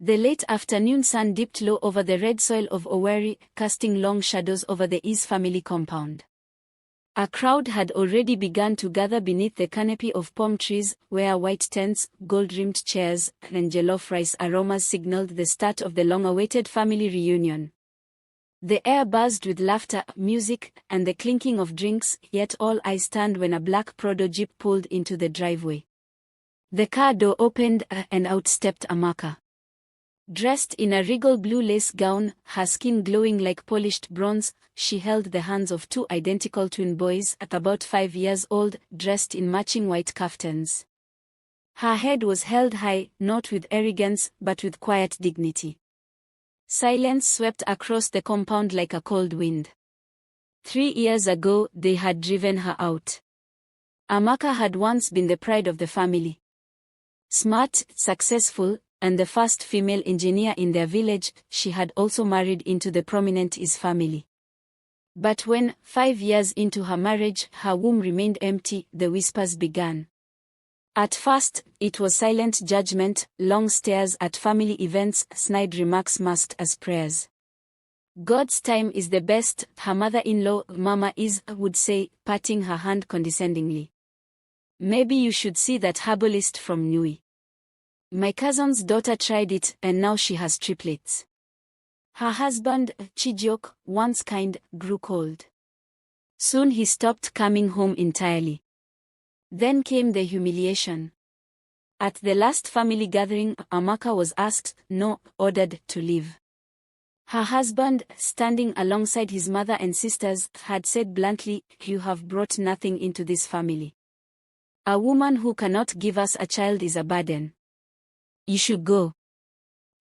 The late afternoon sun dipped low over the red soil of Owerri, casting long shadows over the Is family compound. A crowd had already begun to gather beneath the canopy of palm trees, where white tents, gold-rimmed chairs, and jollof rice aromas signaled the start of the long-awaited family reunion. The air buzzed with laughter, music, and the clinking of drinks, yet all eyes turned when a black Prado jeep pulled into the driveway. The car door opened, and out stepped Amaka. Dressed in a regal blue lace gown, her skin glowing like polished bronze, she held the hands of two identical twin boys at about 5 years old, dressed in matching white kaftans. Her head was held high, not with arrogance, but with quiet dignity. Silence swept across the compound like a cold wind. 3 years ago, they had driven her out. Amaka had once been the pride of the family. Smart, successful, and the first female engineer in their village, she had also married into the prominent Is family. But when, 5 years into her marriage, her womb remained empty, the whispers began. At first, it was silent judgment, long stares at family events, snide remarks masked as prayers. "God's time is the best," her mother-in-law, Mama Is, would say, patting her hand condescendingly. "Maybe you should see that herbalist from Nui. My cousin's daughter tried it, and now she has triplets." Her husband, Chijok, once kind, grew cold. Soon he stopped coming home entirely. Then came the humiliation. At the last family gathering, Amaka was asked, no, ordered to leave. Her husband, standing alongside his mother and sisters, had said bluntly, "You have brought nothing into this family. A woman who cannot give us a child is a burden. You should go."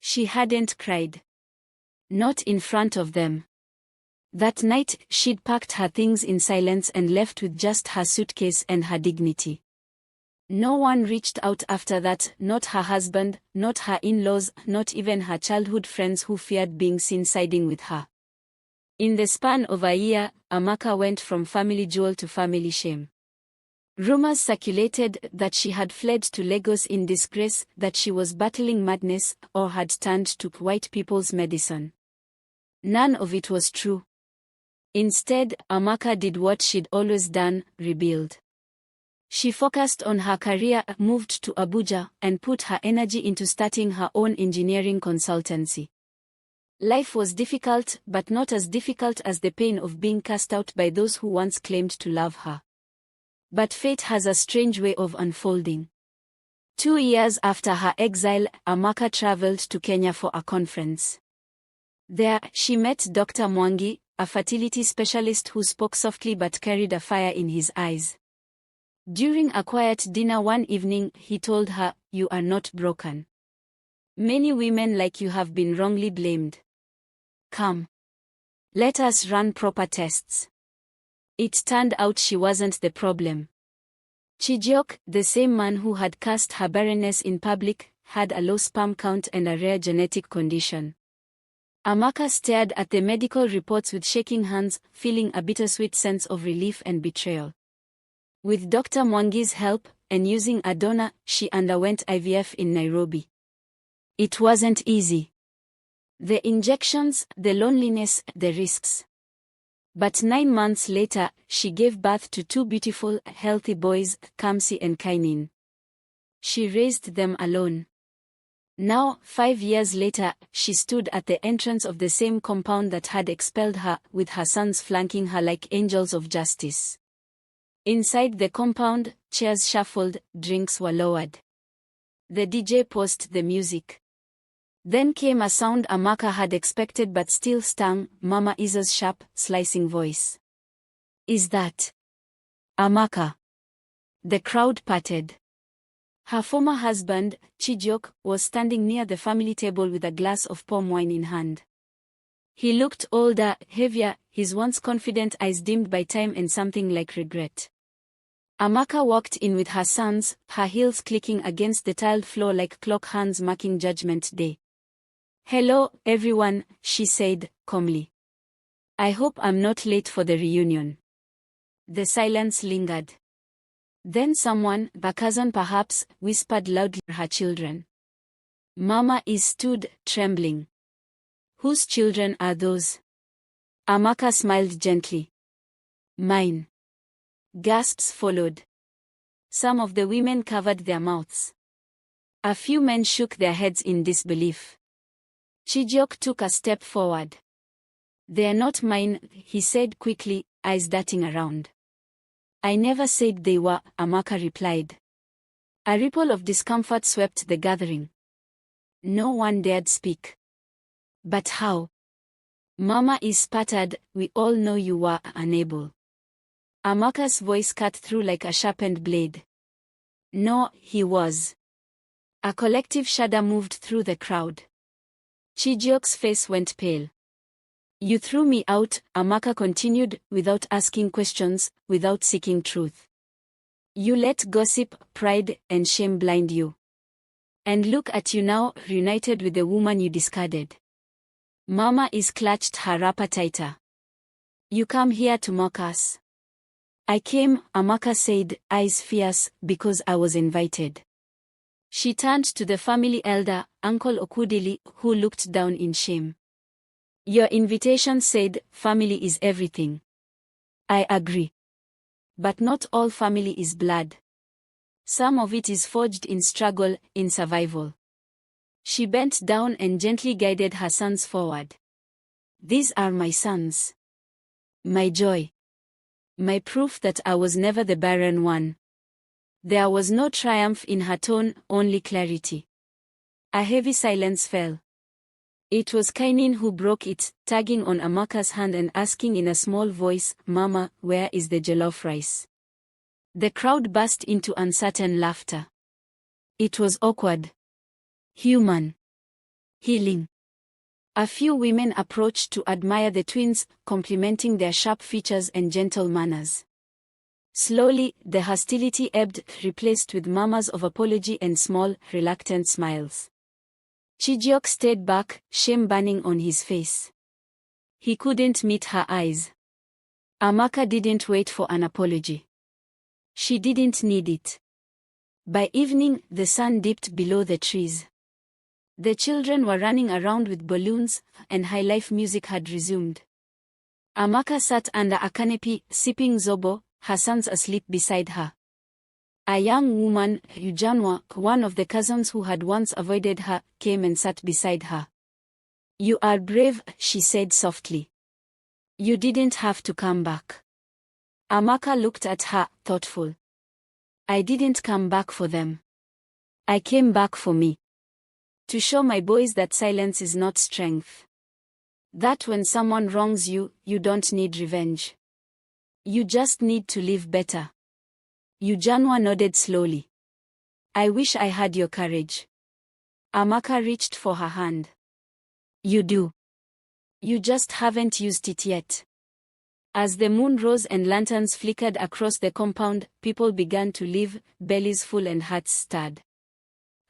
She hadn't cried. Not in front of them. That night, she'd packed her things in silence and left with just her suitcase and her dignity. No one reached out after that, not her husband, not her in-laws, not even her childhood friends who feared being seen siding with her. In the span of a year, Amaka went from family jewel to family shame. Rumors circulated that she had fled to Lagos in disgrace, that she was battling madness, or had turned to white people's medicine. None of it was true. Instead, Amaka did what she'd always done, rebuild. She focused on her career, moved to Abuja, and put her energy into starting her own engineering consultancy. Life was difficult, but not as difficult as the pain of being cast out by those who once claimed to love her. But fate has a strange way of unfolding. 2 years after her exile, Amaka traveled to Kenya for a conference. There, she met Dr. Mwangi, a fertility specialist who spoke softly but carried a fire in his eyes. During a quiet dinner one evening, he told her, "You are not broken. Many women like you have been wrongly blamed. Come. Let us run proper tests." It turned out she wasn't the problem. Chijok, the same man who had cursed her barrenness in public, had a low sperm count and a rare genetic condition. Amaka stared at the medical reports with shaking hands, feeling a bittersweet sense of relief and betrayal. With Dr. Mwangi's help, and using a donor, she underwent IVF in Nairobi. It wasn't easy. The injections, the loneliness, the risks. But 9 months later, she gave birth to 2 beautiful, healthy boys, Kamsi and Kainin. She raised them alone. Now, 5 years later, she stood at the entrance of the same compound that had expelled her, with her sons flanking her like angels of justice. Inside the compound, chairs shuffled, drinks were lowered. The DJ paused the music. Then came a sound Amaka had expected but still stung, Mama Isa's sharp, slicing voice. "Is that Amaka?" The crowd parted. Her former husband, Chijok, was standing near the family table with a glass of palm wine in hand. He looked older, heavier, his once confident eyes dimmed by time and something like regret. Amaka walked in with her sons, her heels clicking against the tiled floor like clock hands marking Judgment Day. "Hello, everyone," she said, calmly. "I hope I'm not late for the reunion." The silence lingered. Then someone, a cousin perhaps, whispered loudly, "Her children." Mama Is stood, trembling. Whose children are those? Amaka smiled gently. Mine. Gasps followed. Some of the women covered their mouths. A few men shook their heads in disbelief. Chijioke took a step forward. They're not mine, he said quickly, eyes darting around. I never said they were, Amaka replied. A ripple of discomfort swept the gathering. No one dared speak. But how? Mama Is sputtered, we all know you were unable. Amaka's voice cut through like a sharpened blade. No, he was. A collective shudder moved through the crowd. Chijioke's face went pale. You threw me out, Amaka continued, without asking questions, without seeking truth. You let gossip, pride, and shame blind you. And look at you now, reunited with the woman you discarded. Mama Is clutched her wrapper tighter. You come here to mock us. I came, Amaka said, eyes fierce, because I was invited. She turned to the family elder, Uncle Okudili, who looked down in shame. Your invitation said, family is everything. I agree. But not all family is blood. Some of it is forged in struggle, in survival. She bent down and gently guided her sons forward. These are my sons. My joy. My proof that I was never the barren one. There was no triumph in her tone, only clarity. A heavy silence fell. It was Kainin who broke it, tugging on Amaka's hand and asking in a small voice, Mama, where is the jollof rice? The crowd burst into uncertain laughter. It was awkward. Human. Healing. A few women approached to admire the twins, complimenting their sharp features and gentle manners. Slowly, the hostility ebbed, replaced with murmurs of apology and small, reluctant smiles. Chijioke stayed back, shame burning on his face. He couldn't meet her eyes. Amaka didn't wait for an apology. She didn't need it. By evening, the sun dipped below the trees. The children were running around with balloons, and high-life music had resumed. Amaka sat under a canopy, sipping zobo, her sons asleep beside her. A young woman, Yujanwa, one of the cousins who had once avoided her, came and sat beside her. You are brave, she said softly. You didn't have to come back. Amaka looked at her, thoughtful. I didn't come back for them. I came back for me. To show my boys that silence is not strength. That when someone wrongs you, you don't need revenge. You just need to live better. Yujanwa nodded slowly. I wish I had your courage. Amaka reached for her hand. You do. You just haven't used it yet. As the moon rose and lanterns flickered across the compound, people began to leave, bellies full and hearts stirred.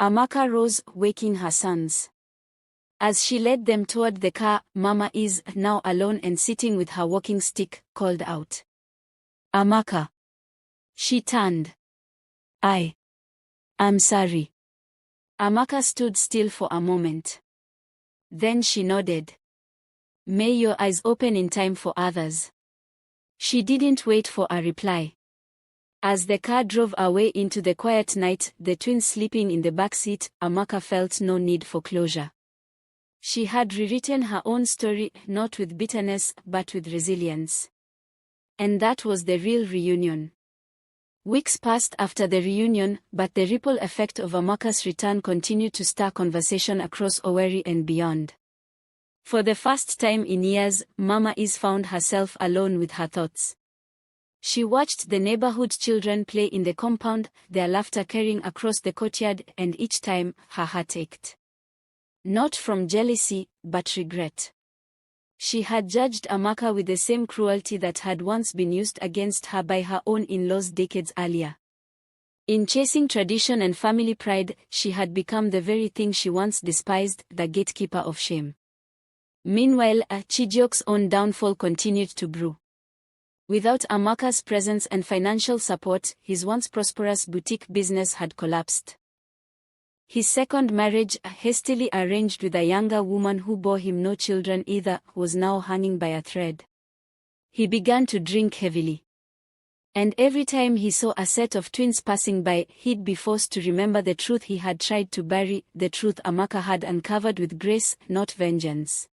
Amaka rose, waking her sons. As she led them toward the car, Mama Is, now alone and sitting with her walking stick, called out. Amaka. She turned. I'm sorry. Amaka stood still for a moment. Then she nodded. May your eyes open in time for others. She didn't wait for a reply. As the car drove away into the quiet night, the twins sleeping in the back seat, Amaka felt no need for closure. She had rewritten her own story, not with bitterness, but with resilience. And that was the real reunion. Weeks passed after the reunion, but the ripple effect of Amaka's return continued to stir conversation across Owerri and beyond. For the first time in years, Mama Is found herself alone with her thoughts. She watched the neighborhood children play in the compound, their laughter carrying across the courtyard, and each time, her heart ached. Not from jealousy, but regret. She had judged Amaka with the same cruelty that had once been used against her by her own in-laws decades earlier. In chasing tradition and family pride, she had become the very thing she once despised, the gatekeeper of shame. Meanwhile, Chijioke's own downfall continued to brew. Without Amaka's presence and financial support, his once prosperous boutique business had collapsed. His second marriage, hastily arranged with a younger woman who bore him no children either, was now hanging by a thread. He began to drink heavily. And every time he saw a set of twins passing by, he'd be forced to remember the truth he had tried to bury, the truth Amaka had uncovered with grace, not vengeance.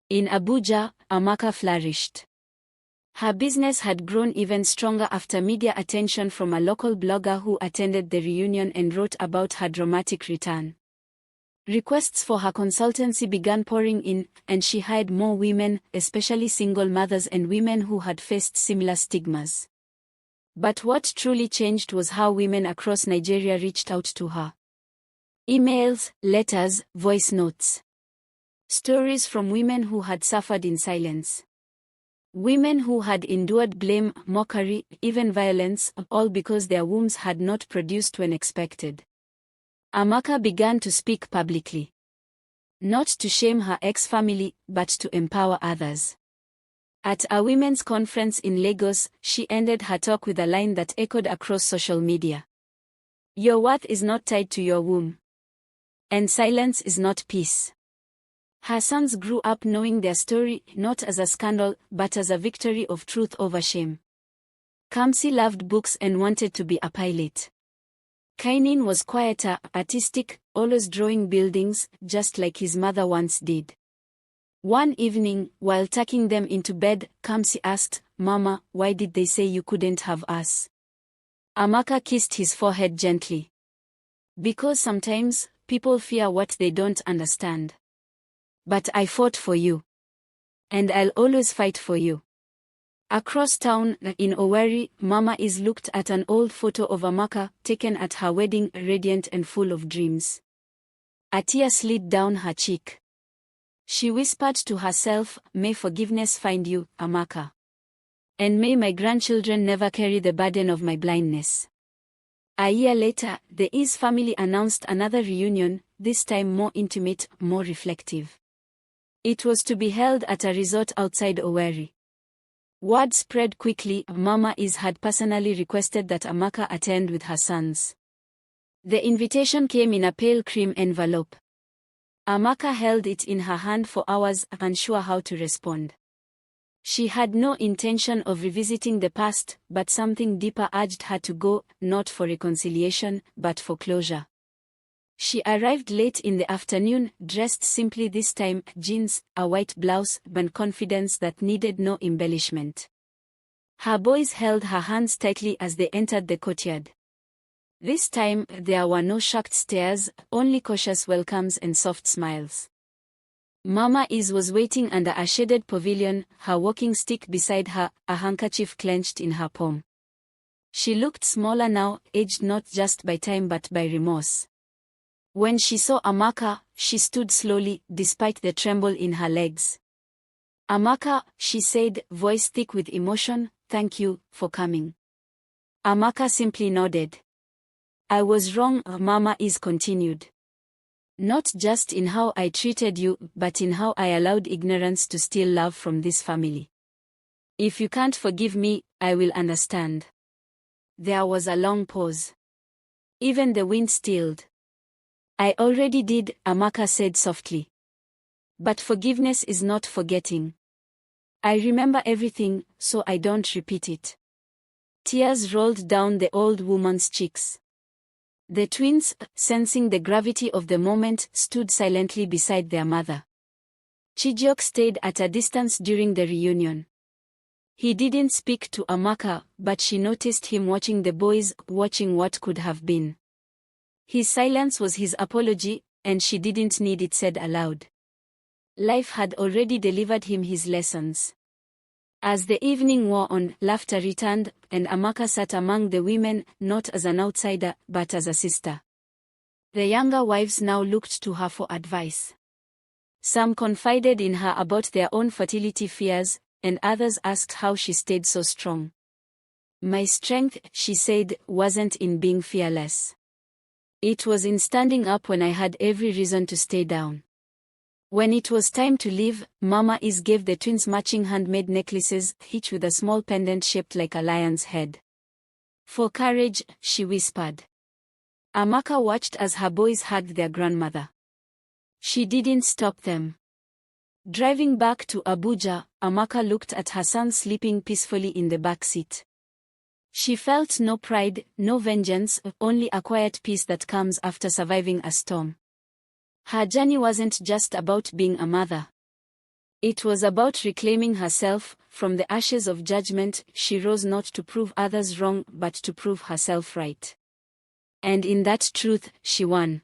In Abuja, Amaka flourished. Her business had grown even stronger after media attention from a local blogger who attended the reunion and wrote about her dramatic return. Requests for her consultancy began pouring in, and she hired more women, especially single mothers and women who had faced similar stigmas. But what truly changed was how women across Nigeria reached out to her. Emails, letters, voice notes. Stories from women who had suffered in silence. Women who had endured blame, mockery, even violence, all because their wombs had not produced when expected. Amaka began to speak publicly. Not to shame her ex-family, but to empower others. At a women's conference in Lagos, she ended her talk with a line that echoed across social media. "Your worth is not tied to your womb. And silence is not peace." Her sons grew up knowing their story not as a scandal, but as a victory of truth over shame. Kamsi loved books and wanted to be a pilot. Kainin was quieter, artistic, always drawing buildings, just like his mother once did. One evening, while tucking them into bed, Kamsi asked, "Mama, why did they say you couldn't have us?" Amaka kissed his forehead gently. "Because sometimes, people fear what they don't understand. But I fought for you. And I'll always fight for you." Across town, in Owerri, Mama Is looked at an old photo of Amaka, taken at her wedding, radiant and full of dreams. A tear slid down her cheek. She whispered to herself, "May forgiveness find you, Amaka. And may my grandchildren never carry the burden of my blindness." A year later, the Is family announced another reunion, this time more intimate, more reflective. It was to be held at a resort outside Owerri. Word spread quickly. Mama Is had personally requested that Amaka attend with her sons. The invitation came in a pale cream envelope. Amaka held it in her hand for hours, unsure how to respond. She had no intention of revisiting the past, but something deeper urged her to go, not for reconciliation, but for closure. She arrived late in the afternoon, dressed simply this time, jeans, a white blouse, and confidence that needed no embellishment. Her boys held her hands tightly as they entered the courtyard. This time, there were no shocked stares, only cautious welcomes and soft smiles. Mama Is was waiting under a shaded pavilion, her walking stick beside her, a handkerchief clenched in her palm. She looked smaller now, aged not just by time but by remorse. When she saw Amaka, she stood slowly, despite the tremble in her legs. "Amaka," she said, voice thick with emotion, "thank you for coming." Amaka simply nodded. "I was wrong," Mama Is continued. "Not just in how I treated you, but in how I allowed ignorance to steal love from this family. If you can't forgive me, I will understand." There was a long pause. Even the wind stilled. "I already did," Amaka said softly. "But forgiveness is not forgetting. I remember everything, so I don't repeat it." Tears rolled down the old woman's cheeks. The twins, sensing the gravity of the moment, stood silently beside their mother. Chijioke stayed at a distance during the reunion. He didn't speak to Amaka, but she noticed him watching the boys, watching what could have been. His silence was his apology, and she didn't need it said aloud. Life had already delivered him his lessons. As the evening wore on, laughter returned, and Amaka sat among the women, not as an outsider, but as a sister. The younger wives now looked to her for advice. Some confided in her about their own fertility fears, and others asked how she stayed so strong. "My strength," she said, "wasn't in being fearless. It was in standing up when I had every reason to stay down." When it was time to leave, Mama Is gave the twins matching handmade necklaces, each with a small pendant shaped like a lion's head. "For courage," she whispered. Amaka watched as her boys hugged their grandmother. She didn't stop them. Driving back to Abuja, Amaka looked at her son sleeping peacefully in the back seat. She felt no pride, no vengeance, only a quiet peace that comes after surviving a storm. Her journey wasn't just about being a mother. It was about reclaiming herself. From the ashes of judgment, she rose not to prove others wrong but to prove herself right. And in that truth, she won.